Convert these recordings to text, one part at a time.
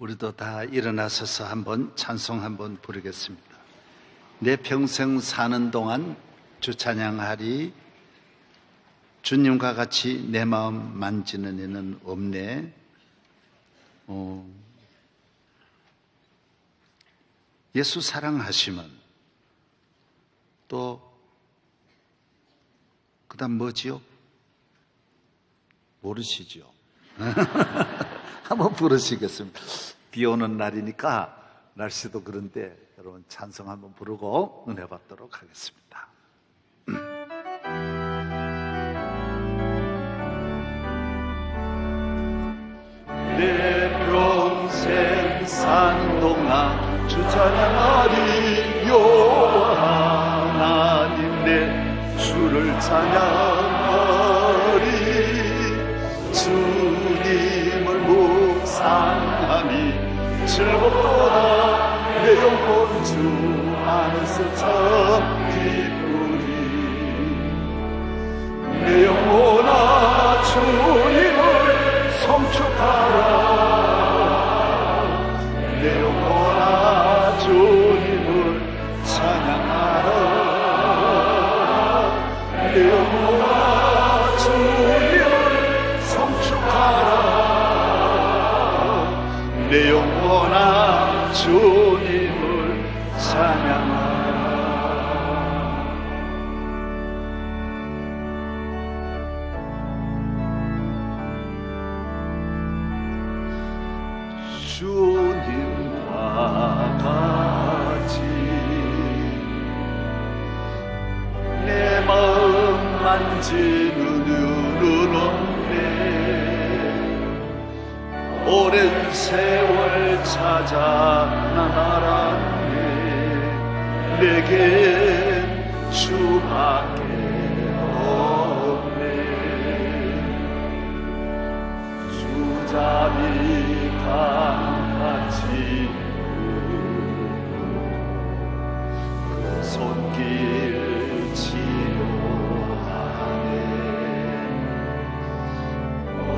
우리도 다 일어나서서 한번 찬송 한번 부르겠습니다. 내 평생 사는 동안 주 찬양하리. 주님과 같이 내 마음 만지는 이는 없네. 예수 사랑하시면 또 그다음 뭐지요? 모르시죠? 한번 부르시겠습니다. 비 오는 날이니까 날씨도 그런데 여러분 찬송 한번 부르고 은혜 받도록 하겠습니다. 내 평생 산 동안 주 찬양하리요. 하나님 내 주를 찬양하리. 주님을 묵상하니 즐겁도다. 내 영혼 주 안에서 참 기쁘리. 내 영혼아 주님을 성축하라. 내 영혼아 주님을 찬양하라. 내 영혼아 주님을 성축하라. 내 영혼아 주님을 찬양하라. 주님과 같이 내 마음 만지는 이유는 없네. 오랜 세월 찾아 난 알았네. 내겐 주밖에 없네. 주자비 강같이 그 손길 치료하네.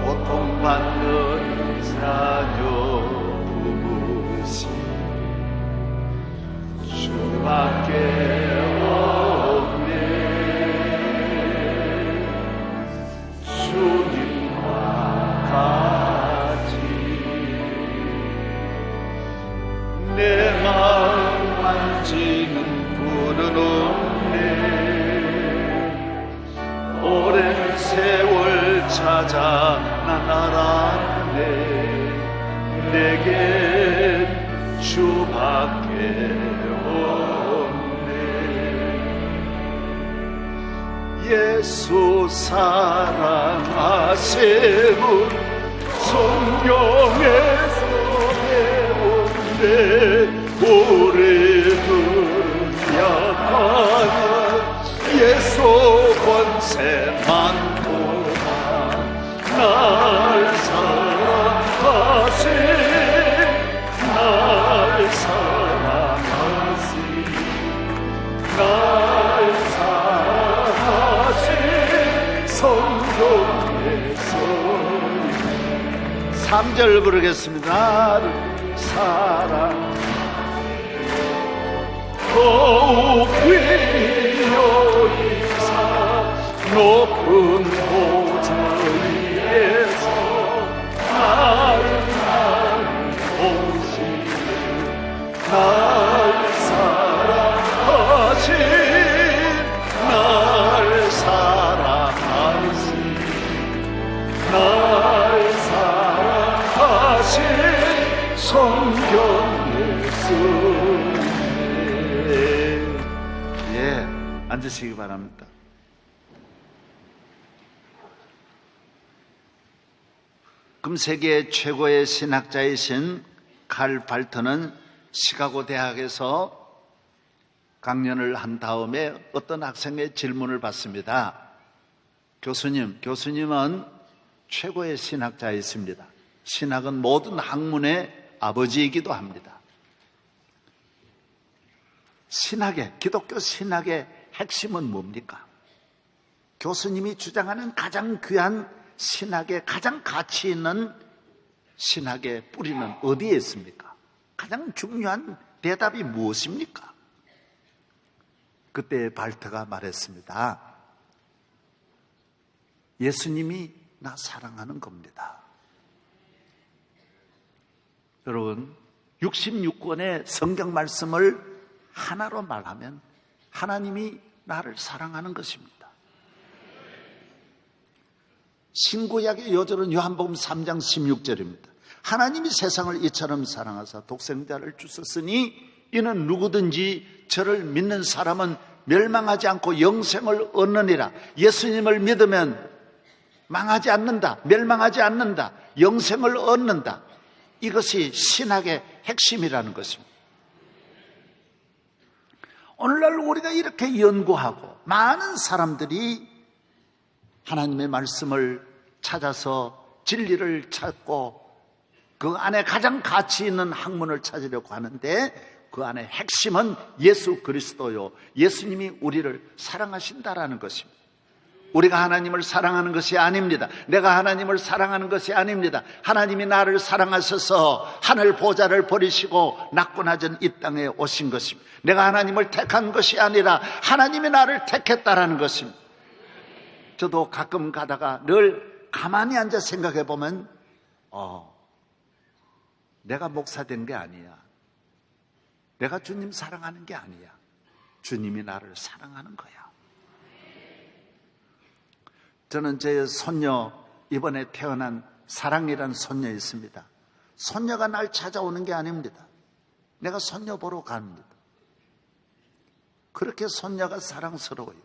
고통받는 자녀 부부시 주밖에 없네. 주님과 같이 내 마음 만지는 분은 없네. 오랜 세월 찾아 난 알았네. 내겐 주밖에 없네. 예수 사랑하심은 성경에서 오래들은 약하여 예수 권세 많도다. 날 사랑하시. 날 사랑하시. 날 사랑하시. 성경에서 3절 부르겠습니다. 나를 사랑 더욱 위여이사 높은 보좌 위에서 나를 보시니 날 사랑하신 날 사랑하신 날 사랑하신 성경 앉으시기 바랍니다. 금세기의 최고의 신학자이신 칼 발터는 시카고 대학에서 강연을 한 다음에 어떤 학생의 질문을 받습니다. 교수님은 최고의 신학자이십니다. 신학은 모든 학문의 아버지이기도 합니다. 기독교 신학의 핵심은 뭡니까? 교수님이 주장하는 가장 귀한 신학의 가장 가치 있는 신학의 뿌리는 어디에 있습니까? 가장 중요한 대답이 무엇입니까? 그때 발트가 말했습니다. 예수님이 나 사랑하는 겁니다. 여러분, 66권의 성경 말씀을 하나로 말하면 하나님이 나를 사랑하는 것입니다. 신구약의 요절은 요한복음 3장 16절입니다. 하나님이 세상을 이처럼 사랑하사 독생자를 주셨으니 이는 누구든지 저를 믿는 사람은 멸망하지 않고 영생을 얻느니라. 예수님을 믿으면 망하지 않는다, 멸망하지 않는다, 영생을 얻는다. 이것이 신학의 핵심이라는 것입니다. 오늘날 우리가 이렇게 연구하고 많은 사람들이 하나님의 말씀을 찾아서 진리를 찾고 그 안에 가장 가치 있는 학문을 찾으려고 하는데 그 안에 핵심은 예수 그리스도요, 예수님이 우리를 사랑하신다라는 것입니다. 우리가 하나님을 사랑하는 것이 아닙니다. 내가 하나님을 사랑하는 것이 아닙니다. 하나님이 나를 사랑하셔서 하늘 보좌를 버리시고 낮고 낮은 이 땅에 오신 것입니다. 내가 하나님을 택한 것이 아니라 하나님이 나를 택했다라는 것입니다. 저도 가끔 가다가 늘 가만히 앉아 생각해 보면 내가 목사 된 게 아니야. 내가 주님 사랑하는 게 아니야. 주님이 나를 사랑하는 거야. 저는 제 손녀, 이번에 태어난 사랑이라는 손녀 있습니다. 손녀가 날 찾아오는 게 아닙니다. 내가 손녀 보러 갑니다. 그렇게 손녀가 사랑스러워요.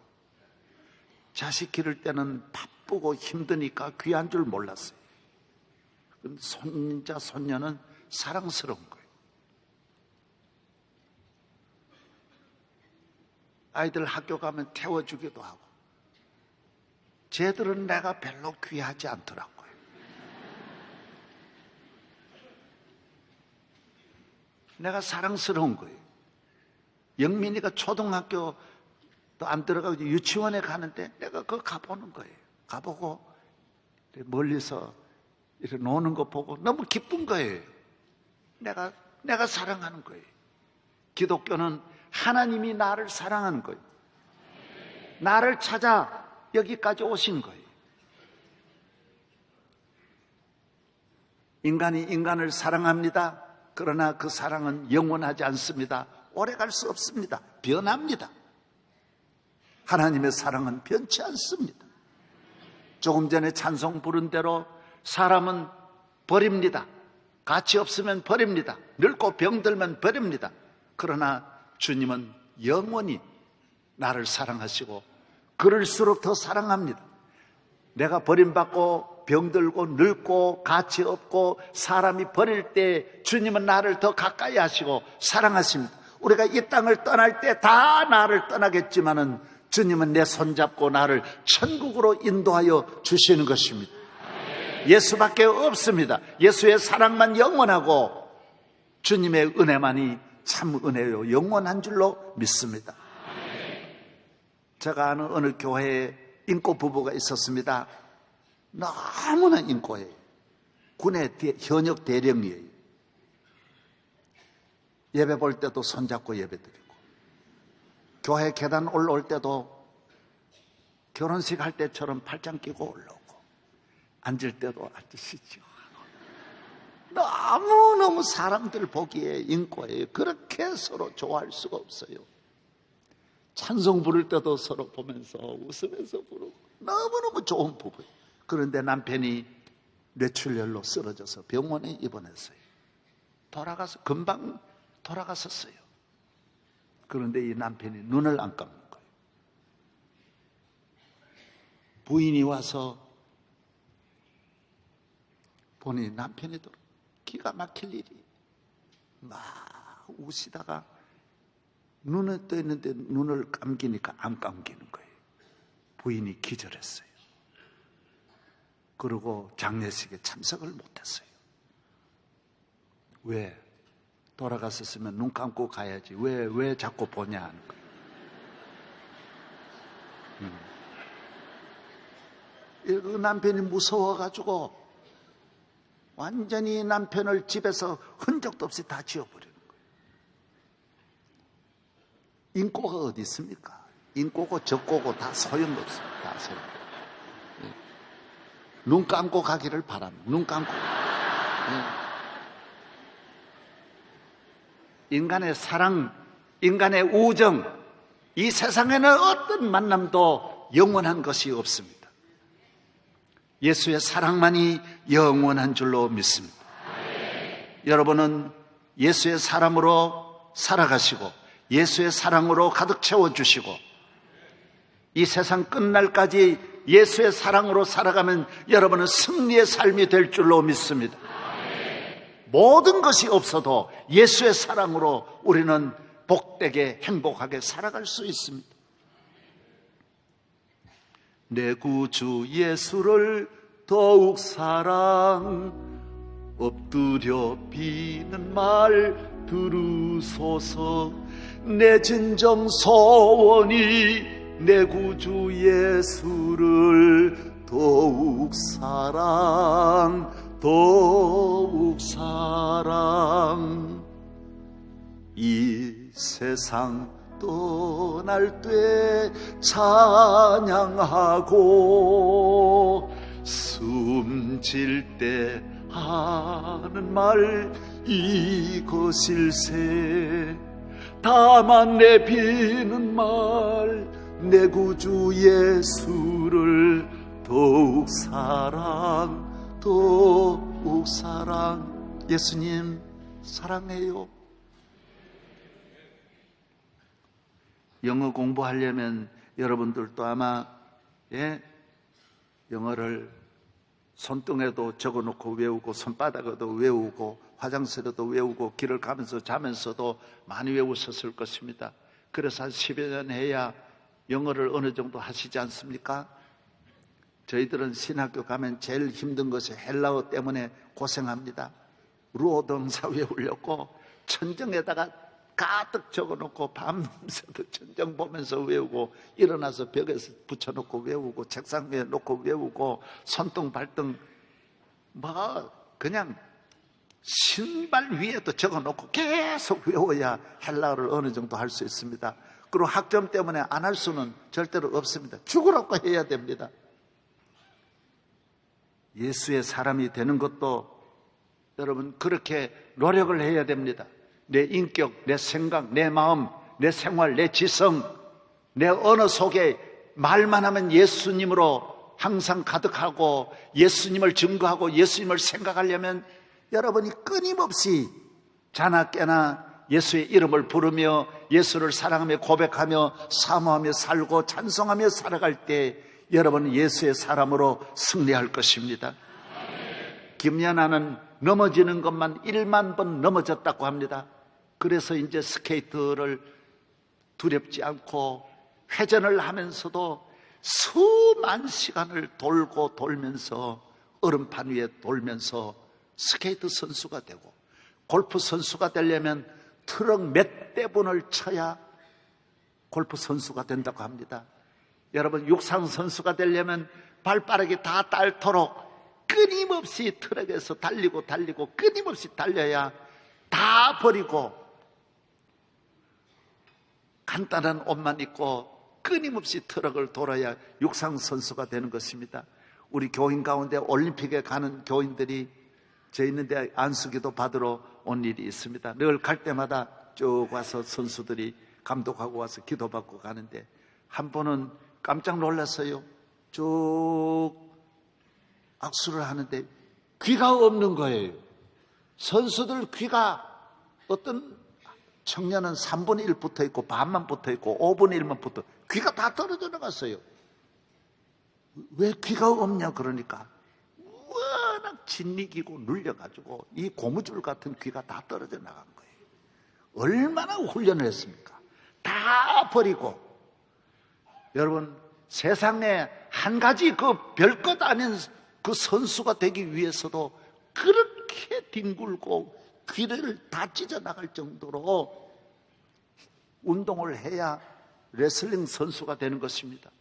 자식 기를 때는 바쁘고 힘드니까 귀한 줄 몰랐어요. 손자, 손녀는 사랑스러운 거예요. 아이들 학교 가면 태워주기도 하고. 쟤들은 내가 별로 귀하지 않더라고요. 내가 사랑스러운 거예요. 영민이가 초등학교 또 안 들어가고 유치원에 가는데 내가 그거 가보는 거예요. 가보고 멀리서 이렇게 노는 거 보고 너무 기쁜 거예요. 내가 사랑하는 거예요. 기독교는 하나님이 나를 사랑하는 거예요. 나를 찾아 여기까지 오신 거예요. 인간이 인간을 사랑합니다. 그러나 그 사랑은 영원하지 않습니다. 오래 갈 수 없습니다. 변합니다. 하나님의 사랑은 변치 않습니다. 조금 전에 찬송 부른 대로 사람은 버립니다. 가치 없으면 버립니다. 늙고 병들면 버립니다. 그러나 주님은 영원히 나를 사랑하시고 그럴수록 더 사랑합니다. 내가 버림받고 병들고 늙고 가치 없고 사람이 버릴 때 주님은 나를 더 가까이 하시고 사랑하십니다. 우리가 이 땅을 떠날 때 다 나를 떠나겠지만은 주님은 내 손잡고 나를 천국으로 인도하여 주시는 것입니다. 예수밖에 없습니다. 예수의 사랑만 영원하고 주님의 은혜만이 참 은혜요 영원한 줄로 믿습니다. 제가 아는 어느 교회에 인고 부부가 있었습니다. 너무나 인고해요. 군의 현역 대령이에요. 예배 볼 때도 손잡고 예배드리고 교회 계단 올라올 때도 결혼식 할 때처럼 팔짱 끼고 올라오고 앉을 때도 앉으시죠. 너무너무 사람들 보기에 인고해요. 그렇게 서로 좋아할 수가 없어요. 찬송 부를 때도 서로 보면서 웃으면서 부르고 너무너무 좋은 부부예요. 그런데 남편이 뇌출혈로 쓰러져서 병원에 입원했어요. 금방 돌아갔었어요. 그런데 이 남편이 눈을 안 감는 거예요. 부인이 와서 보니 남편이 기가 막힐 일이 막 우시다가 눈에 떠 있는데 눈을 감기니까 안 감기는 거예요. 부인이 기절했어요. 그리고 장례식에 참석을 못했어요. 왜? 돌아갔었으면 눈 감고 가야지. 왜 자꾸 보냐 하는 거예요. 그 남편이 무서워가지고 완전히 남편을 집에서 흔적도 없이 다 지워버리는 거예요. 인꼬가 어디 있습니까? 인꼬고 적꼬고 다 소용없습니다. 다 소용없어요. 눈 감고 가기를 바랍니다. 눈 감고. 인간의 사랑, 인간의 우정, 이 세상에는 어떤 만남도 영원한 것이 없습니다. 예수의 사랑만이 영원한 줄로 믿습니다. 여러분은 예수의 사람으로 살아가시고 예수의 사랑으로 가득 채워주시고 이 세상 끝날까지 예수의 사랑으로 살아가면 여러분은 승리의 삶이 될 줄로 믿습니다. 모든 것이 없어도 예수의 사랑으로 우리는 복되게 행복하게 살아갈 수 있습니다. 내 구주 예수를 더욱 사랑 엎드려 비는 말 들으소서. 내 진정 소원이 내 구주 예수를 더욱 사랑 이 세상 떠날 때 찬양하고 숨질 때 하는 말 이것일세. 다만 내 비는 말 내 구주 예수를 더욱 사랑. 예수님 사랑해요. 영어 공부하려면 여러분들도 아마 영어를 손등에도 적어놓고 외우고 손바닥에도 외우고 화장실에도 외우고 길을 가면서 자면서도 많이 외우셨을 것입니다. 그래서 한 10여 년 해야 영어를 어느 정도 하시지 않습니까? 저희들은 신학교 가면 제일 힘든 것이 헬라어 때문에 고생합니다. 루어 동사 외우려고 천정에다가 가득 적어놓고 밤새도 천정 보면서 외우고 일어나서 벽에서 붙여놓고 외우고 책상 위에 놓고 외우고 손등 발등 그냥 신발 위에도 적어놓고 계속 외워야 헬라어를 어느 정도 할 수 있습니다. 그리고 학점 때문에 안 할 수는 절대로 없습니다. 죽으라고 해야 됩니다. 예수의 사람이 되는 것도 여러분 그렇게 노력을 해야 됩니다. 내 인격, 내 생각, 내 마음, 내 생활, 내 지성, 내 언어 속에 말만 하면 예수님으로 항상 가득하고 예수님을 증거하고 예수님을 생각하려면 여러분이 끊임없이 자나 깨나 예수의 이름을 부르며 예수를 사랑하며 고백하며 사모하며 살고 찬송하며 살아갈 때 여러분은 예수의 사람으로 승리할 것입니다. 김연아는 넘어지는 것만 1만 번 넘어졌다고 합니다. 그래서 이제 스케이트를 두렵지 않고 회전을 하면서도 수만 시간을 돌고 돌면서 얼음판 위에 돌면서 스케이트 선수가 되고, 골프 선수가 되려면 트럭 몇 대분을 쳐야 골프 선수가 된다고 합니다. 여러분 육상 선수가 되려면 발빠르게 다 닳도록 끊임없이 트럭에서 달리고 끊임없이 달려야 다 버리고 간단한 옷만 입고 끊임없이 트럭을 돌아야 육상 선수가 되는 것입니다. 우리 교인 가운데 올림픽에 가는 교인들이 저 있는데 안수기도 받으러 온 일이 있습니다. 늘 갈 때마다 쭉 와서 선수들이 감독하고 와서 기도받고 가는데 한 번은 깜짝 놀랐어요. 쭉 악수를 하는데 귀가 없는 거예요. 선수들 귀가 어떤 청년은 3분의 1 붙어 있고 반만 붙어 있고 5분의 1만 붙어 귀가 다 떨어져 나갔어요. 왜 귀가 없냐 그러니까 워낙 진리기고 눌려가지고 이 고무줄 같은 귀가 다 떨어져 나간 거예요. 얼마나 훈련을 했습니까? 다 버리고. 여러분 세상에 한 가지 그 별것 아닌 그 선수가 되기 위해서도 그렇게 뒹굴고 귀를 다 찢어나갈 정도로 운동을 해야 레슬링 선수가 되는 것입니다.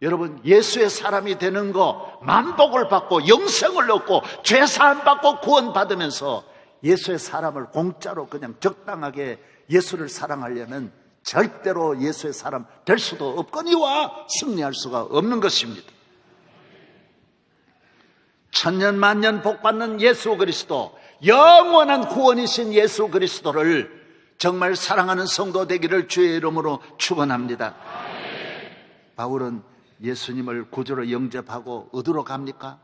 여러분, 예수의 사람이 되는 거, 만복을 받고 영생을 얻고 죄사함 받고 구원받으면서 예수의 사람을 공짜로 그냥 적당하게 예수를 사랑하려면 절대로 예수의 사람 될 수도 없거니와 승리할 수가 없는 것입니다. 천년 만년 복받는 예수 그리스도, 영원한 구원이신 예수 그리스도를 정말 사랑하는 성도 되기를 주의 이름으로 축원합니다. 바울은 예수님을 구주로 영접하고 어디로 갑니까?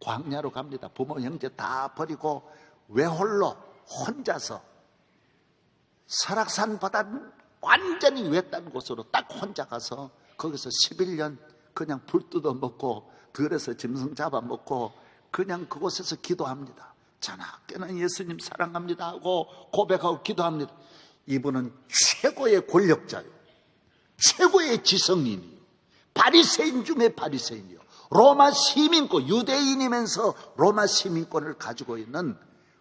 광야로 갑니다. 부모 형제 다 버리고 외홀로 혼자서 설악산 바다 완전히 외딴 곳으로 딱 혼자 가서 거기서 11년 그냥 불 뜯어 먹고 들에서 짐승 잡아 먹고 그냥 그곳에서 기도합니다. 자나깨나 예수님 사랑합니다 하고 고백하고 기도합니다. 이분은 최고의 권력자요, 최고의 지성인이요, 바리새인 중에 바리새인이요, 로마 시민권, 유대인이면서 로마 시민권을 가지고 있는,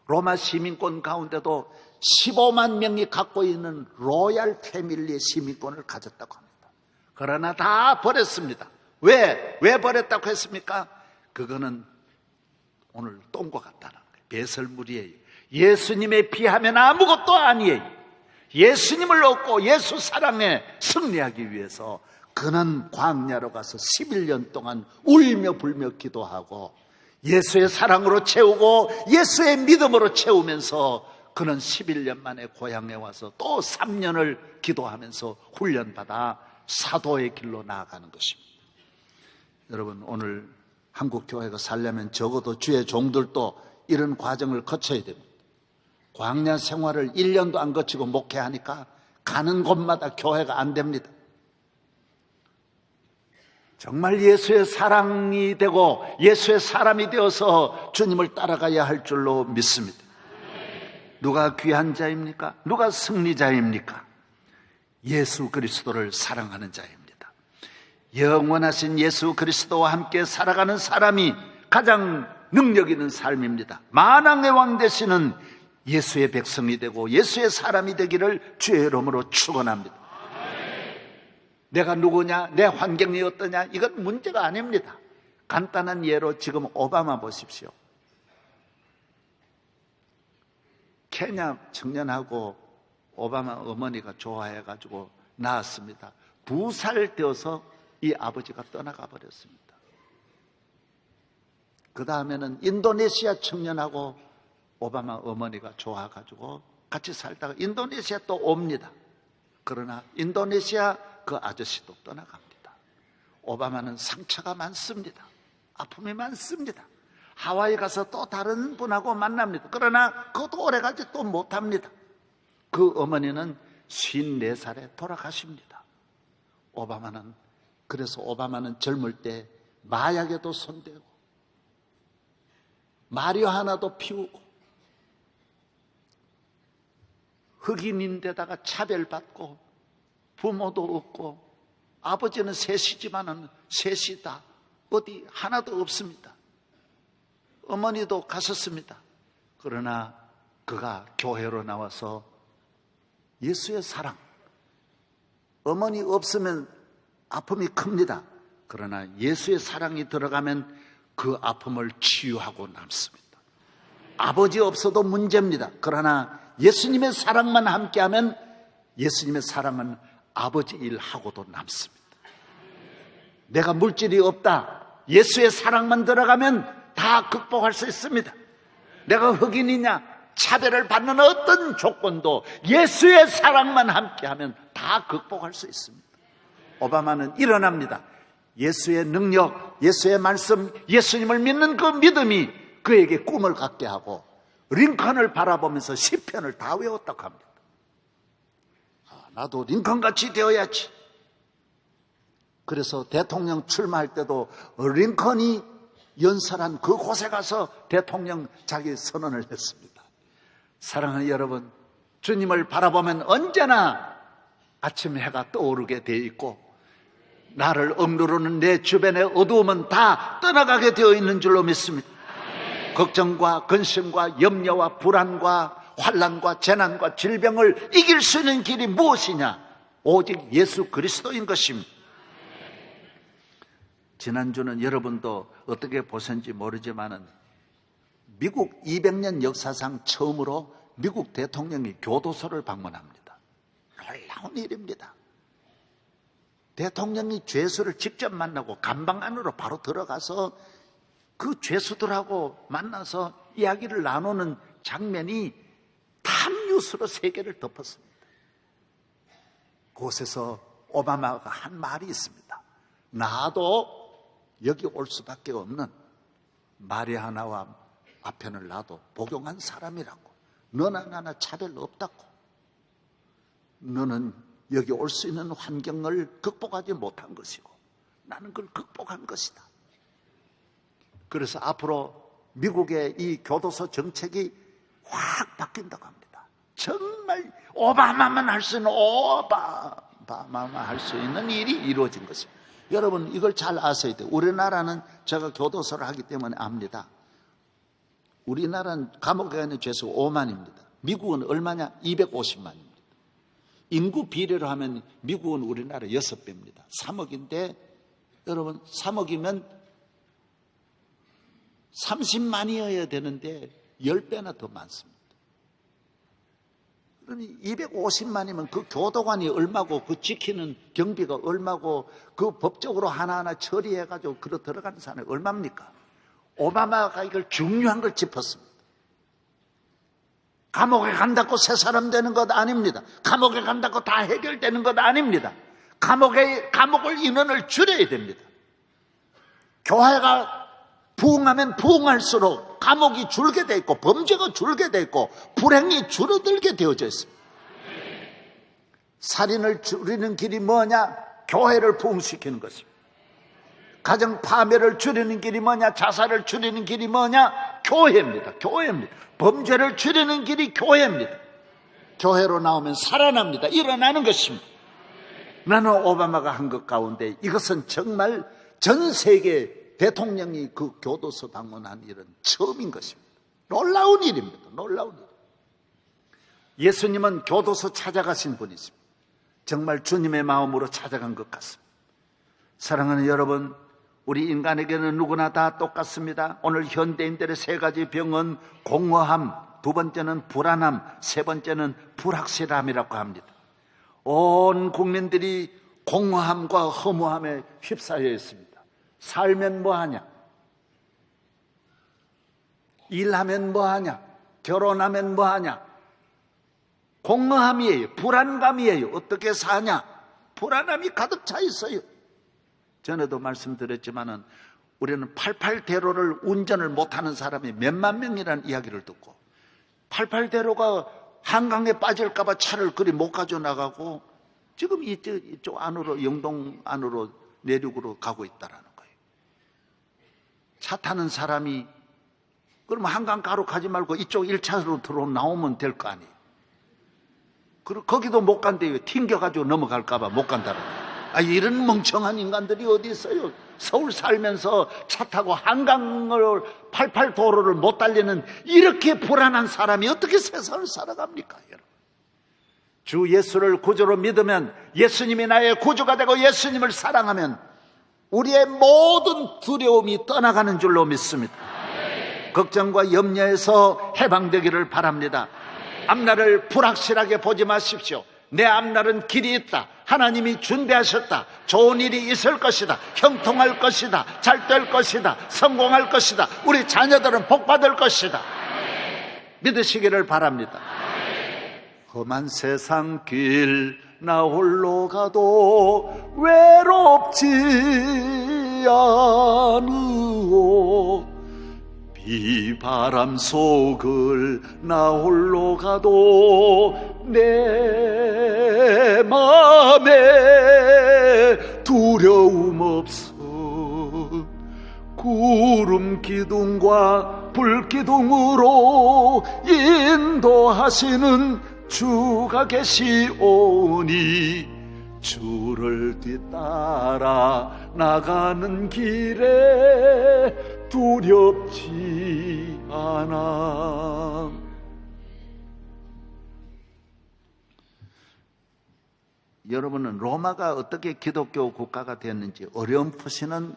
로마 시민권 가운데도 15만 명이 갖고 있는 로얄 패밀리의 시민권을 가졌다고 합니다. 그러나 다 버렸습니다. 왜 버렸다고 했습니까? 그거는 오늘 똥과 같다는 거예요. 배설물이에요. 예수님에 비하면 아무것도 아니에요. 예수님을 얻고 예수 사랑에 승리하기 위해서 그는 광야로 가서 11년 동안 울며 불며 기도하고 예수의 사랑으로 채우고 예수의 믿음으로 채우면서 그는 11년 만에 고향에 와서 또 3년을 기도하면서 훈련받아 사도의 길로 나아가는 것입니다. 여러분, 오늘 한국 교회가 살려면 적어도 주의 종들도 이런 과정을 거쳐야 됩니다. 광야 생활을 1년도 안 거치고 목회하니까 가는 곳마다 교회가 안 됩니다. 정말 예수의 사랑이 되고 예수의 사람이 되어서 주님을 따라가야 할 줄로 믿습니다. 누가 귀한 자입니까? 누가 승리자입니까? 예수 그리스도를 사랑하는 자입니다. 영원하신 예수 그리스도와 함께 살아가는 사람이 가장 능력 있는 삶입니다. 만왕의 왕 되시는 예수의 백성이 되고 예수의 사람이 되기를 주의 이름으로 축원합니다. 내가 누구냐, 내 환경이 어떠냐, 이건 문제가 아닙니다. 간단한 예로 지금 오바마 보십시오. 케냐 청년하고 오바마 어머니가 좋아해가지고 낳았습니다. 2살 되어서 이 아버지가 떠나가 버렸습니다. 그 다음에는 인도네시아 청년하고 오바마 어머니가 좋아가지고 같이 살다가 인도네시아 또 옵니다. 그러나 인도네시아 그 아저씨도 떠나갑니다. 오바마는 상처가 많습니다. 아픔이 많습니다. 하와이 가서 또 다른 분하고 만납니다. 그러나 그것도 오래가지 또 못합니다. 그 어머니는 54살에 돌아가십니다. 그래서 오바마는 젊을 때 마약에도 손대고 마리화나도 피우고 흑인인데다가 차별받고 부모도 없고 아버지는 셋이지만은 셋이 다 어디 하나도 없습니다. 어머니도 갔었습니다. 그러나 그가 교회로 나와서 예수의 사랑, 어머니 없으면 아픔이 큽니다. 그러나 예수의 사랑이 들어가면 그 아픔을 치유하고 남습니다. 아버지 없어도 문제입니다. 그러나 예수님의 사랑만 함께하면 예수님의 사랑은 아버지 일하고도 남습니다. 내가 물질이 없다, 예수의 사랑만 들어가면 다 극복할 수 있습니다. 내가 흑인이냐, 차별을 받는 어떤 조건도 예수의 사랑만 함께하면 다 극복할 수 있습니다. 오바마는 일어납니다. 예수의 능력, 예수의 말씀, 예수님을 믿는 그 믿음이 그에게 꿈을 갖게 하고 링컨을 바라보면서 시편을 다 외웠다고 합니다. 나도 링컨같이 되어야지. 그래서 대통령 출마할 때도 링컨이 연설한 그곳에 가서 대통령 자기 선언을 했습니다. 사랑하는 여러분, 주님을 바라보면 언제나 아침 해가 떠오르게 되어 있고 나를 억누르는 내 주변의 어두움은 다 떠나가게 되어 있는 줄로 믿습니다. 걱정과 근심과 염려와 불안과 환난과 재난과 질병을 이길 수 있는 길이 무엇이냐? 오직 예수 그리스도인 것입니다. 지난주는 여러분도 어떻게 보셨는지 모르지만은 미국 200년 역사상 처음으로 미국 대통령이 교도소를 방문합니다. 놀라운 일입니다. 대통령이 죄수를 직접 만나고 감방 안으로 바로 들어가서 그 죄수들하고 만나서 이야기를 나누는 장면이 탑뉴스로 세계를 덮었습니다. 그곳에서 오바마가 한 말이 있습니다. 나도 여기 올 수밖에 없는 마리아나와 아편을 나도 복용한 사람이라고. 너나 나나 차별 없다고. 너는 여기 올 수 있는 환경을 극복하지 못한 것이고 나는 그걸 극복한 것이다. 그래서 앞으로 미국의 이 교도소 정책이 확 바뀐다고 합니다. 정말 오바마만 할 수 있는 오바마만 할 수 있는 일이 이루어진 것입니다. 여러분 이걸 잘 아셔야 돼요. 우리나라는 제가 교도소를 하기 때문에 압니다. 우리나라는 감옥에 있는 죄수가 5만입니다. 미국은 얼마냐? 250만입니다. 인구 비례로 하면 미국은 우리나라 6배입니다. 3억인데 여러분 3억이면 30만이어야 되는데 10배나 더 많습니다. 그러니 250만이면 그 교도관이 얼마고 그 지키는 경비가 얼마고 그 법적으로 하나하나 처리해가지고 그러 들어가는 사람이 얼마입니까? 오바마가 이걸 중요한 걸 짚었습니다. 감옥에 간다고 새 사람 되는 것 아닙니다. 감옥에 간다고 다 해결되는 것 아닙니다. 감옥을 인원을 줄여야 됩니다. 교회가 부흥하면 부흥할수록 감옥이 줄게 돼 있고 범죄가 줄게 돼 있고 불행이 줄어들게 되어져 있습니다. 살인을 줄이는 길이 뭐냐? 교회를 부흥시키는 것입니다. 가정 파멸을 줄이는 길이 뭐냐? 자살을 줄이는 길이 뭐냐? 교회입니다. 교회입니다. 범죄를 줄이는 길이 교회입니다. 교회로 나오면 살아납니다. 일어나는 것입니다. 나는 오바마가 한 것 가운데 이것은 정말 전 세계 대통령이 그 교도소 방문한 일은 처음인 것입니다. 놀라운 일입니다. 놀라운 일. 예수님은 교도소 찾아가신 분이십니다. 정말 주님의 마음으로 찾아간 것 같습니다. 사랑하는 여러분, 우리 인간에게는 누구나 다 똑같습니다. 오늘 현대인들의 세 가지 병은 공허함, 두 번째는 불안함, 세 번째는 불확실함이라고 합니다. 온 국민들이 공허함과 허무함에 휩싸여 있습니다. 살면 뭐하냐? 일하면 뭐하냐? 결혼하면 뭐하냐? 공허함이에요. 불안감이에요. 어떻게 사냐? 불안함이 가득 차 있어요. 전에도 말씀드렸지만은 우리는 88대로를 운전을 못하는 사람이 몇만 명이라는 이야기를 듣고 88대로가 한강에 빠질까봐 차를 그리 못 가져나가고 지금 이쪽 안으로 영동 안으로 내륙으로 가고 있다라는 거예요. 차 타는 사람이 그러면 한강가로 가지 말고 이쪽 1차로 들어 나오면 될 거 아니에요. 그리고 거기도 못 간대요. 튕겨가지고 넘어갈까봐 못 간다는 거예요. 이런 멍청한 인간들이 어디 있어요? 서울 살면서 차 타고 한강을 88도로를 못 달리는 이렇게 불안한 사람이 어떻게 세상을 살아갑니까? 여러분, 주 예수를 구주로 믿으면, 예수님이 나의 구주가 되고 예수님을 사랑하면 우리의 모든 두려움이 떠나가는 줄로 믿습니다. 걱정과 염려에서 해방되기를 바랍니다. 앞날을 불확실하게 보지 마십시오. 내 앞날은 길이 있다. 하나님이 준비하셨다. 좋은 일이 있을 것이다. 형통할 것이다. 잘 될 것이다. 성공할 것이다. 우리 자녀들은 복받을 것이다. 믿으시기를 바랍니다. 험한 세상 길 나 홀로 가도 외롭지 않으오. 비바람 속을 나 홀로 가도 내 마음에 두려움 없어. 구름 기둥과 불 기둥으로 인도하시는 주가 계시오니 주를 뒤따라 나가는 길에 두렵지 않아. 여러분은 로마가 어떻게 기독교 국가가 됐는지 어려운 푸시는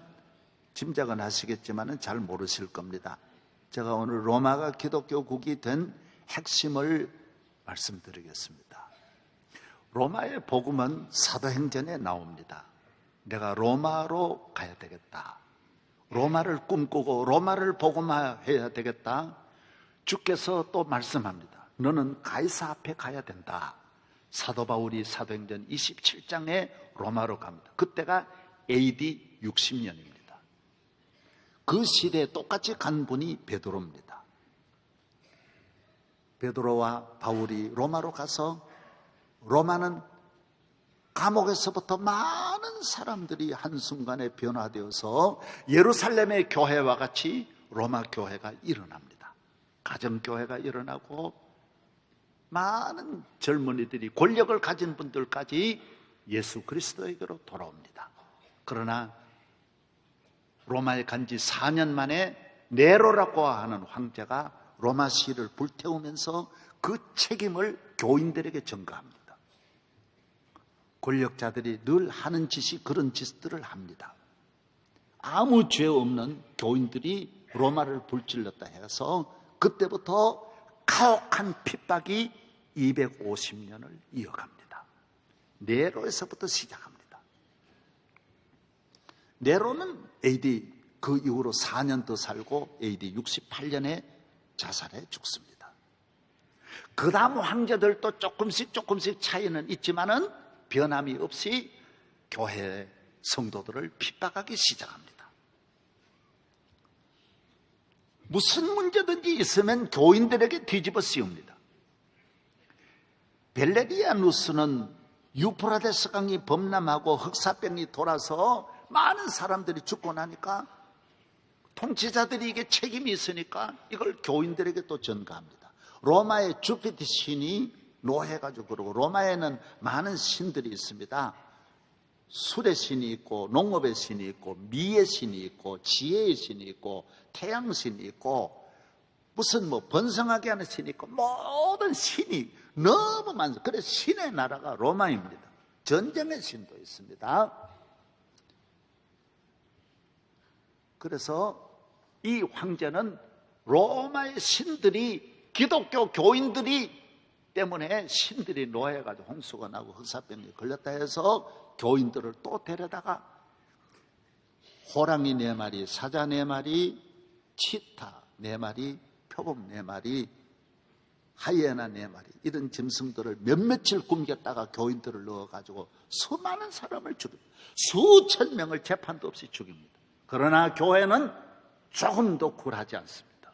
짐작은 하시겠지만 잘 모르실 겁니다. 제가 오늘 로마가 기독교국이 된 핵심을 말씀드리겠습니다. 로마의 복음은 사도행전에 나옵니다. 내가 로마로 가야 되겠다. 로마를 꿈꾸고 로마를 복음화해야 되겠다. 주께서 또 말씀합니다. 너는 가이사 앞에 가야 된다. 사도 바울이 사도행전 27장에 로마로 갑니다. 그때가 AD 60년입니다. 그 시대에 똑같이 간 분이 베드로입니다. 베드로와 바울이 로마로 가서 로마는 감옥에서부터 많은 사람들이 한순간에 변화되어서 예루살렘의 교회와 같이 로마 교회가 일어납니다. 가정교회가 일어나고 많은 젊은이들이 권력을 가진 분들까지 예수 그리스도에게로 돌아옵니다. 그러나 로마에 간 지 4년 만에 네로라고 하는 황제가 로마시를 불태우면서 그 책임을 교인들에게 전가합니다. 권력자들이 늘 하는 짓이 그런 짓들을 합니다. 아무 죄 없는 교인들이 로마를 불질렀다 해서 그때부터 가혹한 핍박이 250년을 이어갑니다. 네로에서부터 시작합니다. 네로는 AD 그 이후로 4년 더 살고 AD 68년에 자살해 죽습니다. 그 다음 황제들도 조금씩 차이는 있지만은 변함이 없이 교회 성도들을 핍박하기 시작합니다. 무슨 문제든지 있으면 교인들에게 뒤집어 씌웁니다. 벨레리아누스는 유프라데스 강이 범람하고 흑사병이 돌아서 많은 사람들이 죽고 나니까 통치자들이 이게 책임이 있으니까 이걸 교인들에게 또 전가합니다. 로마의 주피터 신이 노해가지고 그러고, 로마에는 많은 신들이 있습니다. 술의 신이 있고 농업의 신이 있고 미의 신이 있고 지혜의 신이 있고 태양신이 있고 무슨 번성하게 하는 신이 있고 모든 신이 너무 많습니다. 그래서 신의 나라가 로마입니다. 전쟁의 신도 있습니다. 그래서 이 황제는 로마의 신들이, 기독교 교인들이 때문에 신들이 노해가지고 홍수가 나고 흑사병이 걸렸다 해서 교인들을 또 데려다가 호랑이 4마리, 사자 4마리, 치타 4마리, 표범 4마리, 하이에나 4마리 이런 짐승들을 며칠 굶겼다가 교인들을 넣어가지고 수많은 사람을 죽입니다. 수천 명을 재판도 없이 죽입니다. 그러나 교회는 조금도 굴하지 않습니다.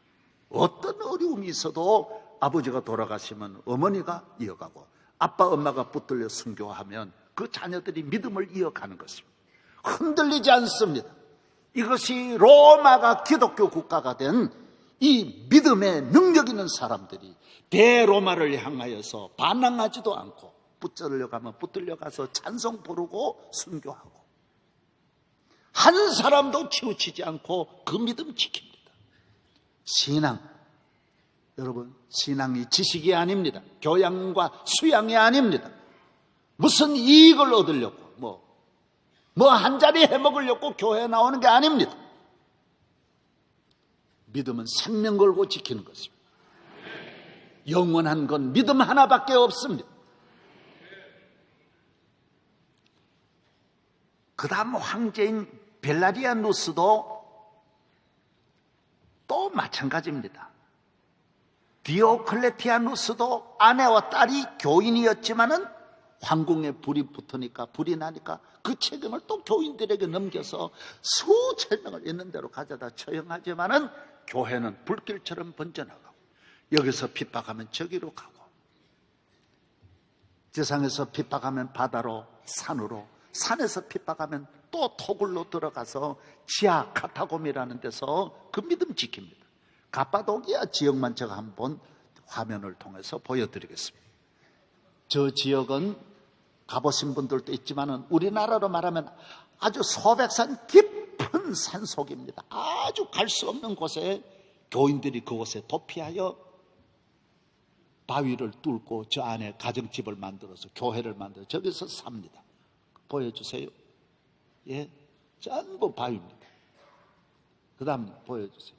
어떤 어려움이 있어도 아버지가 돌아가시면 어머니가 이어가고 아빠 엄마가 붙들려 순교하면 그 자녀들이 믿음을 이어가는 것입니다. 흔들리지 않습니다. 이것이 로마가 기독교 국가가 된 이 믿음의 능력 있는 사람들이 대로마를 향하여서 반항하지도 않고 붙들려가면 붙들려가서 찬송 부르고 순교하고 한 사람도 치우치지 않고 그 믿음 지킵니다. 신앙, 여러분, 신앙이 지식이 아닙니다. 교양과 수양이 아닙니다. 무슨 이익을 얻으려고 뭐 한 자리 해먹으려고 교회에 나오는 게 아닙니다. 믿음은 생명 걸고 지키는 것입니다. 영원한 건 믿음 하나밖에 없습니다. 그 다음 황제인 벨라리아누스도 또 마찬가지입니다. 디오클레티아누스도 아내와 딸이 교인이었지만은 황궁에 불이 나니까 그 책임을 또 교인들에게 넘겨서 수천 명을 있는 대로 가져다 처형하지만은 교회는 불길처럼 번져나가고 여기서 핍박하면 저기로 가고 지상에서 핍박하면 바다로, 산으로, 산에서 핍박하면 또 토굴로 들어가서 지하 카타콤이라는 데서 그 믿음 지킵니다. 가파도기아 지역만 제가 한번 화면을 통해서 보여드리겠습니다. 저 지역은 가보신 분들도 있지만 우리나라로 말하면 아주 소백산 깊은 산속입니다. 아주 갈 수 없는 곳에 교인들이 그곳에 도피하여 바위를 뚫고 저 안에 가정집을 만들어서 교회를 만들어서 저기서 삽니다. 보여주세요. 예, 전부 바위입니다. 그 다음 보여주세요.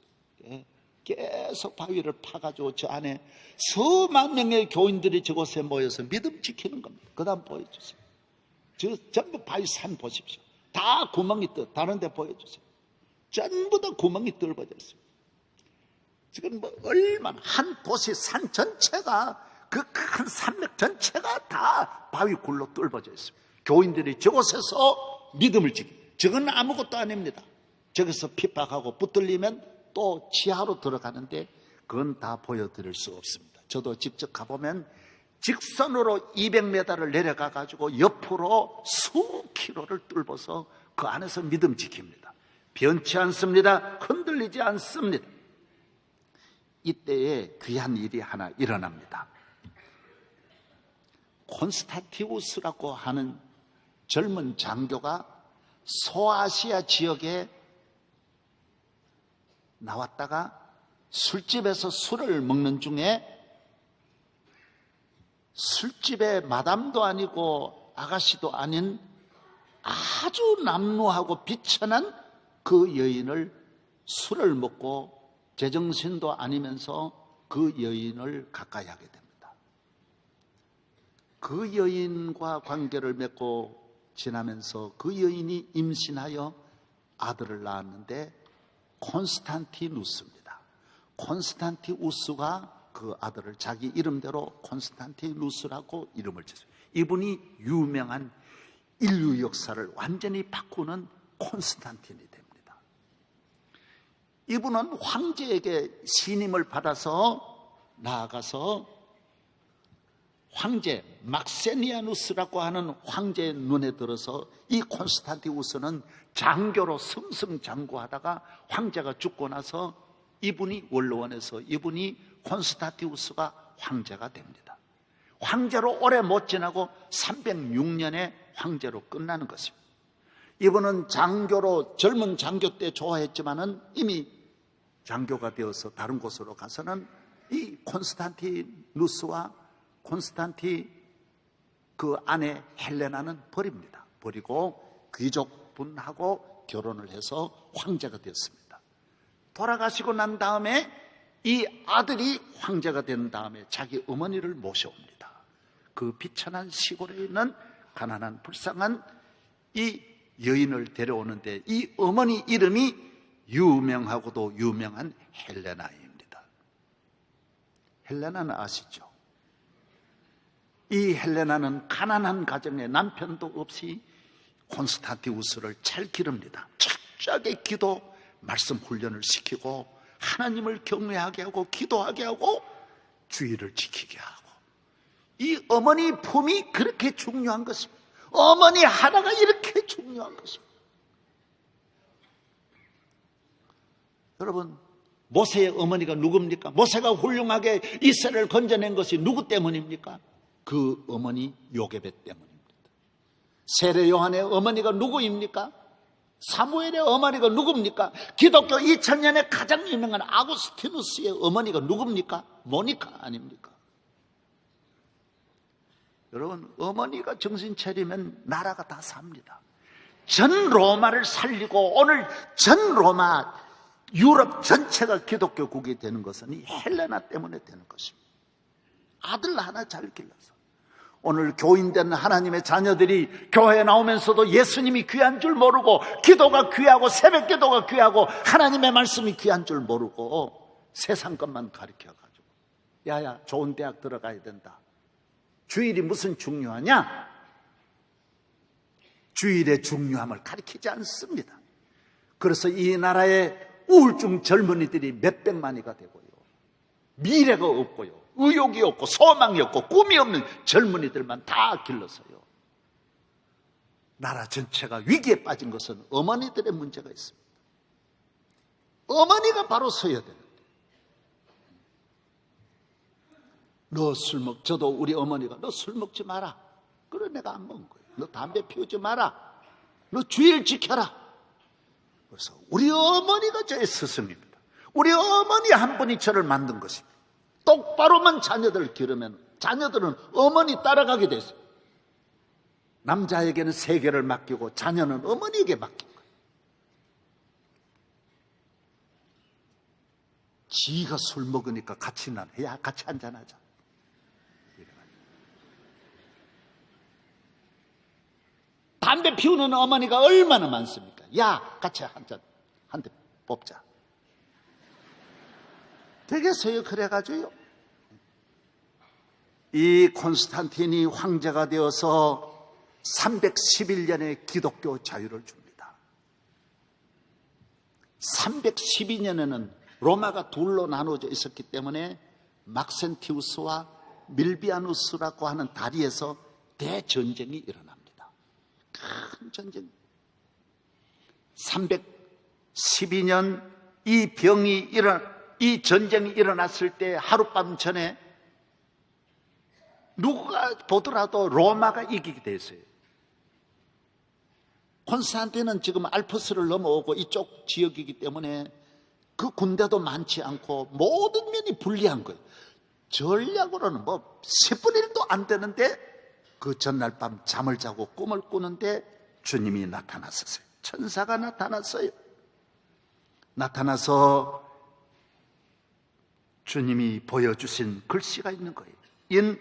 계속 바위를 파가지고 저 안에 수만 명의 교인들이 저곳에 모여서 믿음 지키는 겁니다. 그 다음 보여주세요. 저 전부 바위 산 보십시오. 다 구멍이 다른 데 보여주세요. 전부 다 구멍이 뚫어져 있습니다. 지금 뭐 얼마나 한 도시 산 전체가 그 큰 산맥 전체가 다 바위 굴로 뚫어져 있습니다. 교인들이 저곳에서 믿음을 지킵니다. 저건 아무것도 아닙니다. 저기서 핍박하고 붙들리면 또 지하로 들어가는데 그건 다 보여드릴 수 없습니다. 저도 직접 가보면 직선으로 200m를 내려가 가지고 옆으로 수킬로를 뚫어서 그 안에서 믿음 지킵니다. 변치 않습니다. 흔들리지 않습니다. 이때에 귀한 일이 하나 일어납니다. 콘스탄티우스라고 하는 젊은 장교가 소아시아 지역에 나왔다가 술집에서 술을 먹는 중에 술집의 마담도 아니고 아가씨도 아닌 아주 남루하고 비천한 그 여인을 술을 먹고 제정신도 아니면서 그 여인을 가까이 하게 됩니다. 그 여인과 관계를 맺고 지나면서 그 여인이 임신하여 아들을 낳았는데 콘스탄티누스입니다. 콘스탄티우스가 그 아들을 자기 이름대로 콘스탄티누스라고 이름을 지었어요. 이분이 유명한 인류 역사를 완전히 바꾸는 콘스탄틴이 됩니다. 이분은 황제에게 신임을 받아서 나아가서 황제 막세니아누스라고 하는 황제의 눈에 들어서 이 콘스탄티우스는 장교로 승승장구하다가 황제가 죽고 나서 이분이 원로원에서 이분이 콘스탄티우스가 황제가 됩니다. 황제로 오래 못 지나고 306년에 황제로 끝나는 것입니다. 이분은 장교로 젊은 장교 때 좋아했지만은 이미 장교가 되어서 다른 곳으로 가서는 이 콘스탄티누스와 콘스탄티 그 아내 헬레나는 버립니다. 버리고 귀족분하고 결혼을 해서 황제가 되었습니다. 돌아가시고 난 다음에 이 아들이 황제가 된 다음에 자기 어머니를 모셔옵니다. 그 비천한 시골에 있는 가난한 불쌍한 이 여인을 데려오는데 이 어머니 이름이 유명하고도 유명한 헬레나입니다. 헬레나는 아시죠? 이 헬레나는 가난한 가정에 남편도 없이 콘스탄티우스를 잘 기릅니다. 철저하게 기도, 말씀 훈련을 시키고 하나님을 경외하게 하고 기도하게 하고 주의를 지키게 하고 이 어머니 품이 그렇게 중요한 것입니다. 어머니 하나가 이렇게 중요한 것입니다. 여러분, 모세의 어머니가 누굽니까? 모세가 훌륭하게 이스라엘을 건져낸 것이 누구 때문입니까? 그 어머니 요게벳 때문입니다. 세례 요한의 어머니가 누구입니까? 사무엘의 어머니가 누굽니까? 기독교 2000년에 가장 유명한 아구스티누스의 어머니가 누굽니까? 모니카 아닙니까? 여러분, 어머니가 정신 차리면 나라가 다 삽니다. 전 로마를 살리고 오늘 전 로마 유럽 전체가 기독교국이 되는 것은 이 헬레나 때문에 되는 것입니다. 아들 하나 잘 길러서 오늘 교인된 하나님의 자녀들이 교회에 나오면서도 예수님이 귀한 줄 모르고 기도가 귀하고 새벽 기도가 귀하고 하나님의 말씀이 귀한 줄 모르고 세상 것만 가르쳐가지고 야야 좋은 대학 들어가야 된다. 주일이 무슨 중요하냐? 주일의 중요함을 가르치지 않습니다. 그래서 이 나라의 우울증 젊은이들이 몇백만이가 되고요. 미래가 없고요. 의욕이 없고 소망이 없고 꿈이 없는 젊은이들만 다 길러서요. 나라 전체가 위기에 빠진 것은 어머니들의 문제가 있습니다. 어머니가 바로 서야 되는데. 저도 우리 어머니가 너 술 먹지 마라. 그래 내가 안 먹은 거예요. 너 담배 피우지 마라. 너 주의를 지켜라. 그래서 우리 어머니가 저의 스승입니다. 우리 어머니 한 분이 저를 만든 것입니다. 똑바로만 자녀들을 기르면 자녀들은 어머니 따라가게 됐어요. 남자에게는 세계를 맡기고 자녀는 어머니에게 맡긴 거예요. 지가 술 먹으니까 같이 나눠. 야, 같이 한잔하자. 담배 피우는 어머니가 얼마나 많습니까? 야, 같이 한잔, 한 대 뽑자. 되겠어요? 그래가지고요. 이 콘스탄틴이 황제가 되어서 311년에 기독교 자유를 줍니다. 312년에는 로마가 둘로 나누어져 있었기 때문에 막센티우스와 밀비아누스라고 하는 다리에서 대전쟁이 일어납니다. 큰 전쟁. 312년 이 전쟁이 일어났을 때 하룻밤 전에 누가 보더라도 로마가 이기게 됐어요. 콘스탄틴은 지금 알프스를 넘어오고 이쪽 지역이기 때문에 그 군대도 많지 않고 모든 면이 불리한 거예요. 전략으로는 10분의 1도 안 되는데 그 전날 밤 잠을 자고 꿈을 꾸는데 주님이 나타났었어요. 천사가 나타났어요. 나타나서 주님이 보여주신 글씨가 있는 거예요. In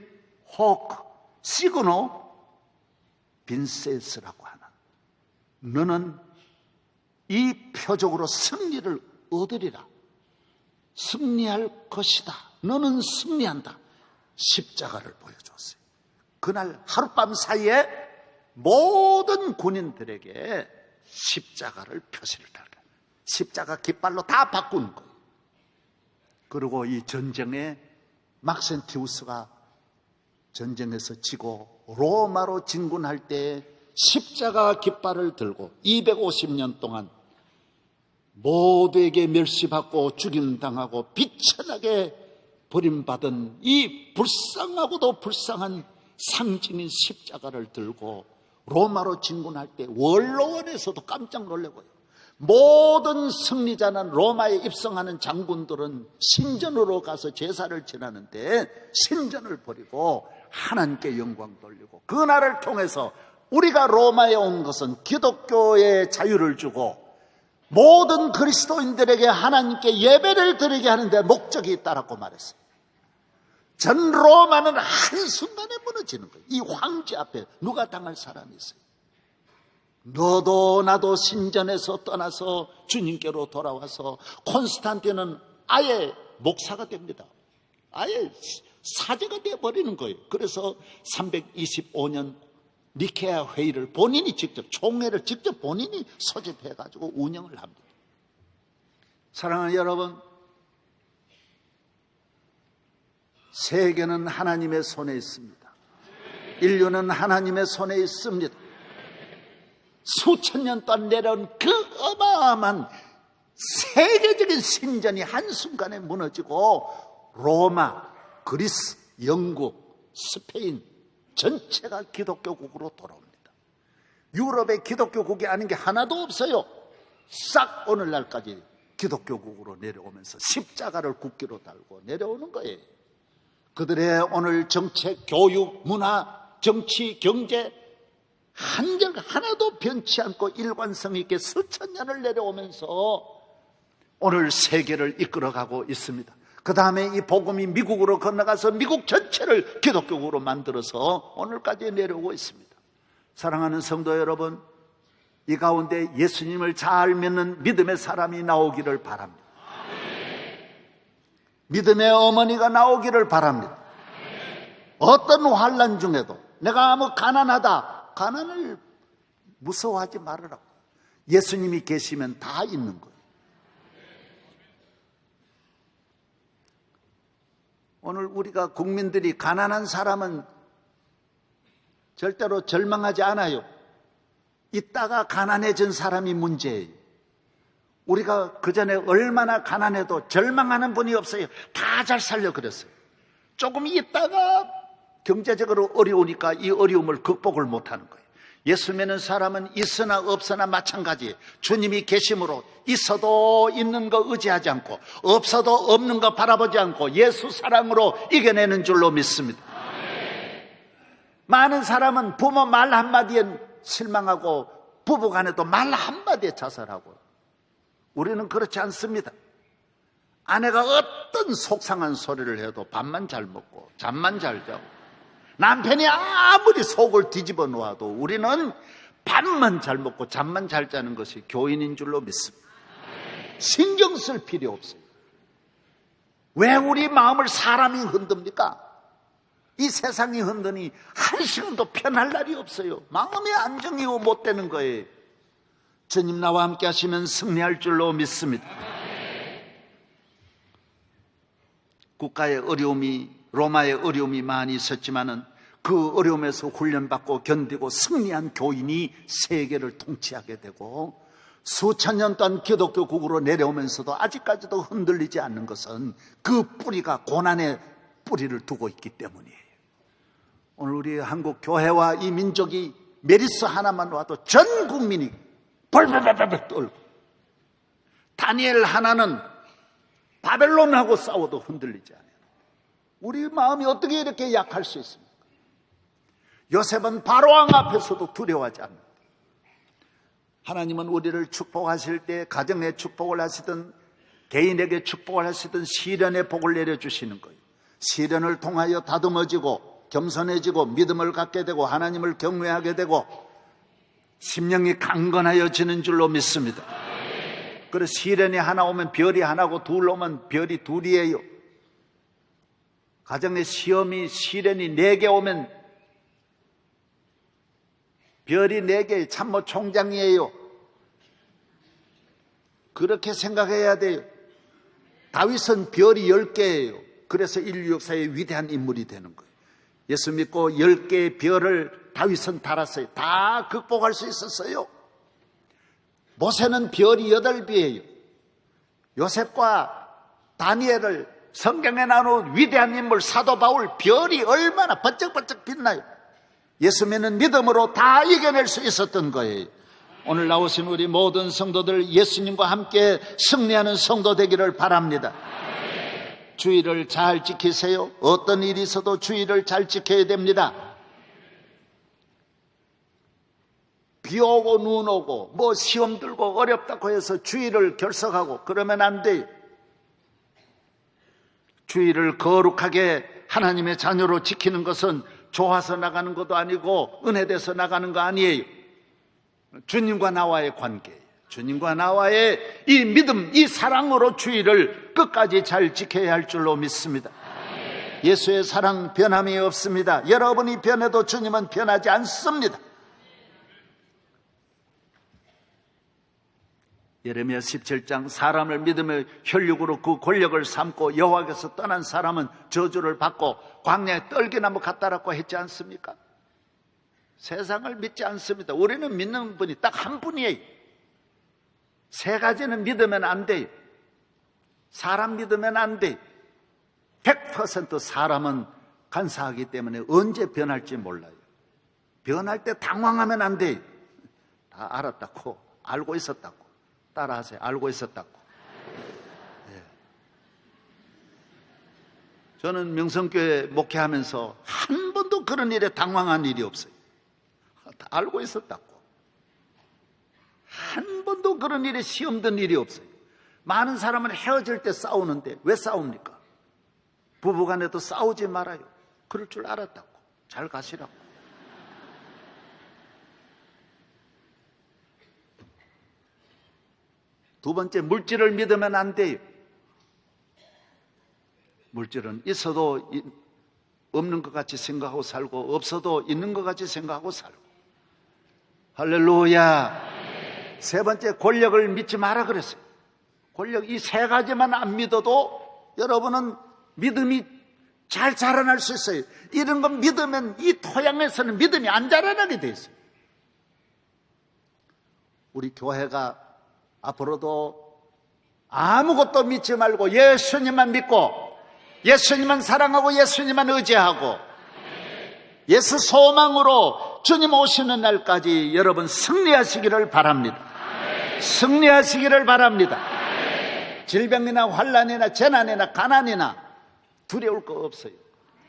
hoc signo vinces,라고 하는, 너는 이 표적으로 승리를 얻으리라. 승리할 것이다. 너는 승리한다. 십자가를 보여줬어요. 그날 하룻밤 사이에 모든 군인들에게 십자가를 표시를 달라. 십자가 깃발로 다 바꾸는 거예요. 그리고 이 전쟁에 막센티우스가 전쟁에서 지고 로마로 진군할 때 십자가 깃발을 들고 250년 동안 모두에게 멸시받고 죽임당하고 비천하게 버림받은 이 불쌍하고도 불쌍한 상징인 십자가를 들고 로마로 진군할 때 원로원에서도 깜짝 놀라고요. 모든 승리자는 로마에 입성하는 장군들은 신전으로 가서 제사를 지내는데 신전을 버리고 하나님께 영광 돌리고, 그날을 통해서 우리가 로마에 온 것은 기독교의 자유를 주고 모든 그리스도인들에게 하나님께 예배를 드리게 하는데 목적이 있다라고 말했어요. 전 로마는 한순간에 무너지는 거예요. 이 황제 앞에 누가 당할 사람이 있어요? 너도 나도 신전에서 떠나서 주님께로 돌아와서 콘스탄틴은 아예 목사가 됩니다. 아예 사제가 되어버리는 거예요. 그래서 325년 니케아 회의를 본인이 직접, 총회를 직접 본인이 소집해가지고 운영을 합니다. 사랑하는 여러분, 세계는 하나님의 손에 있습니다. 인류는 하나님의 손에 있습니다. 수천 년 동안 내려온 그 어마어마한 세계적인 신전이 한순간에 무너지고 로마, 그리스, 영국, 스페인 전체가 기독교국으로 돌아옵니다. 유럽에 기독교국이 아닌 게 하나도 없어요. 싹 오늘날까지 기독교국으로 내려오면서 십자가를 국기로 달고 내려오는 거예요. 그들의 오늘 정책, 교육, 문화, 정치, 경제 한결 하나도 변치 않고 일관성 있게 수천 년을 내려오면서 오늘 세계를 이끌어가고 있습니다. 그 다음에 이 복음이 미국으로 건너가서 미국 전체를 기독교국으로 만들어서 오늘까지 내려오고 있습니다. 사랑하는 성도 여러분, 이 가운데 예수님을 잘 믿는 믿음의 사람이 나오기를 바랍니다. 믿음의 어머니가 나오기를 바랍니다. 어떤 환난 중에도 내가 가난하다, 가난을 무서워하지 말으라고. 예수님이 계시면 다 있는 거예요. 오늘 우리가 국민들이 가난한 사람은 절대로 절망하지 않아요. 있다가 가난해진 사람이 문제예요. 우리가 그전에 얼마나 가난해도 절망하는 분이 없어요. 다 잘 살려 그랬어요. 조금 있다가 경제적으로 어려우니까 이 어려움을 극복을 못하는 거예요. 예수 믿는 사람은 있으나 없으나 마찬가지. 주님이 계심으로 있어도 있는 거 의지하지 않고 없어도 없는 거 바라보지 않고 예수 사랑으로 이겨내는 줄로 믿습니다. 많은 사람은 부모 말 한마디에 실망하고 부부간에도 말 한마디에 자살하고, 우리는 그렇지 않습니다. 아내가 어떤 속상한 소리를 해도 밥만 잘 먹고 잠만 잘 자고, 남편이 아무리 속을 뒤집어 놓아도 우리는 밥만 잘 먹고 잠만 잘 자는 것이 교인인 줄로 믿습니다. 신경 쓸 필요 없어요. 왜 우리 마음을 사람이 흔듭니까? 이 세상이 흔드니 한 시간도 편할 날이 없어요. 마음의 안정이 못 되는 거예요. 주님 나와 함께 하시면 승리할 줄로 믿습니다. 국가의 어려움이, 로마의 어려움이 많이 있었지만은 그 어려움에서 훈련받고 견디고 승리한 교인이 세계를 통치하게 되고, 수천 년 동안 기독교 국으로 내려오면서도 아직까지도 흔들리지 않는 것은 그 뿌리가 고난의 뿌리를 두고 있기 때문이에요. 오늘 우리 한국 교회와 이 민족이 메리스 하나만 와도 전 국민이 벌벌벌벌 떨고, 다니엘 하나는 바벨론하고 싸워도 흔들리지 않아요. 우리 마음이 어떻게 이렇게 약할 수 있습니까? 요셉은 바로왕 앞에서도 두려워하지 않는다. 하나님은 우리를 축복하실 때 가정에 축복을 하시든 개인에게 축복을 하시든 시련의 복을 내려주시는 거예요. 시련을 통하여 다듬어지고 겸손해지고 믿음을 갖게 되고 하나님을 경외하게 되고 심령이 강건하여지는 줄로 믿습니다. 그래서 시련이 하나 오면 별이 하나고 둘 오면 별이 둘이에요. 가정의 시험이 시련이 4개 오면 별이 4개, 참모 총장이에요. 그렇게 생각해야 돼요. 다윗은 별이 10개예요. 그래서 인류 역사의 위대한 인물이 되는 거예요. 예수 믿고 10개의 별을 다윗은 달았어요. 다 극복할 수 있었어요. 모세는 별이 8개예요. 요셉과 다니엘을 성경에 나오는 위대한 인물 사도 바울, 별이 얼마나 번쩍번쩍 빛나요. 예수 믿는 믿음으로 다 이겨낼 수 있었던 거예요. 오늘 나오신 우리 모든 성도들 예수님과 함께 승리하는 성도 되기를 바랍니다. 주의를 잘 지키세요. 어떤 일이 있어도 주의를 잘 지켜야 됩니다. 비 오고 눈 오고 뭐 시험 들고 어렵다고 해서 주의를 결석하고 그러면 안 돼요. 주의를 거룩하게 하나님의 자녀로 지키는 것은 좋아서 나가는 것도 아니고 은혜돼서 나가는 거 아니에요. 주님과 나와의 관계, 주님과 나와의 이 믿음, 이 사랑으로 주의를 끝까지 잘 지켜야 할 줄로 믿습니다. 예수의 사랑 변함이 없습니다. 여러분이 변해도 주님은 변하지 않습니다. 예레미야 17장 사람을 믿으며 혈육으로 그 권력을 삼고 여호와께서 떠난 사람은 저주를 받고 광야에 떨기나무 같다라고 했지 않습니까? 세상을 믿지 않습니다. 우리는 믿는 분이 딱 한 분이에요. 3가지는 믿으면 안 돼요. 사람 믿으면 안 돼요. 100% 사람은 간사하기 때문에 언제 변할지 몰라요. 변할 때 당황하면 안 돼요. 다 알았다고, 알고 있었다고. 따라하세요. 알고 있었다고. 네. 저는 명성교회 목회하면서 한 번도 그런 일에 당황한 일이 없어요. 다 알고 있었다고. 한 번도 그런 일에 시험 든 일이 없어요. 많은 사람은 헤어질 때 싸우는데 왜 싸웁니까? 부부간에도 싸우지 말아요. 그럴 줄 알았다고. 잘 가시라고. 두 번째, 물질을 믿으면 안 돼요. 물질은 있어도 없는 것 같이 생각하고 살고 없어도 있는 것 같이 생각하고 살고. 할렐루야. 3번째, 권력을 믿지 마라 그랬어요. 권력, 이 3가지만 안 믿어도 여러분은 믿음이 잘 자라날 수 있어요. 이런 건 믿으면 이 토양에서는 믿음이 안 자라나게 돼 있어요. 우리 교회가 앞으로도 아무것도 믿지 말고 예수님만 믿고 예수님만 사랑하고 예수님만 의지하고 예수 소망으로 주님 오시는 날까지 여러분 승리하시기를 바랍니다. 승리하시기를 바랍니다. 질병이나 환난이나 재난이나 가난이나 두려울 거 없어요.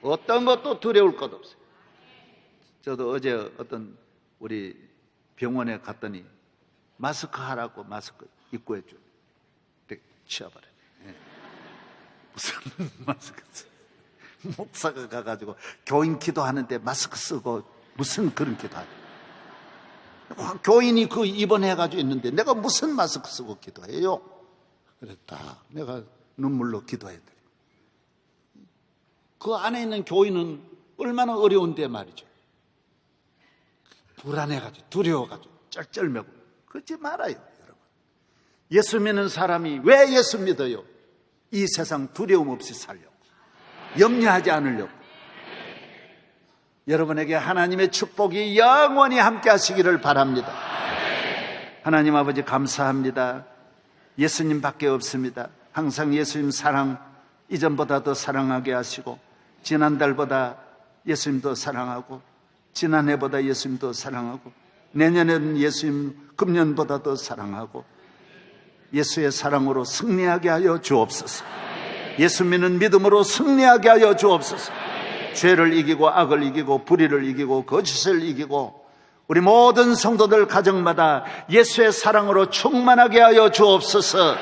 어떤 것도 두려울 것 없어요. 저도 어제 어떤 우리 병원에 갔더니 마스크 하라고 마스크 입고 해줘. 이렇게 치워버려요. 네. 무슨 마스크 쓰고. 목사가 가가지고 교인 기도하는데 마스크 쓰고 무슨 그런 기도하냐. 교인이 그 입원해가지고 있는데 내가 무슨 마스크 쓰고 기도해요? 그랬다. 내가 눈물로 기도해드려. 그 안에 있는 교인은 얼마나 어려운데 말이죠. 불안해가지고 두려워가지고 쩔쩔매고 그러지 말아요, 여러분. 예수 믿는 사람이 왜 예수 믿어요? 이 세상 두려움 없이 살려고, 염려하지 않으려고. 여러분에게 하나님의 축복이 영원히 함께 하시기를 바랍니다. 하나님 아버지 감사합니다. 예수님밖에 없습니다. 항상 예수님 사랑 이전보다 더 사랑하게 하시고, 지난달보다 예수님 더 사랑하고, 지난해보다 예수님 더 사랑하고, 내년에는 예수님 금년보다 더 사랑하고, 예수의 사랑으로 승리하게 하여 주옵소서. 예수 믿는 믿음으로 승리하게 하여 주옵소서. 죄를 이기고 악을 이기고 불의를 이기고 거짓을 이기고 우리 모든 성도들 가정마다 예수의 사랑으로 충만하게 하여 주옵소서.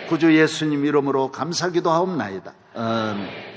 구주 예수님 이름으로 감사기도하옵나이다. 아멘.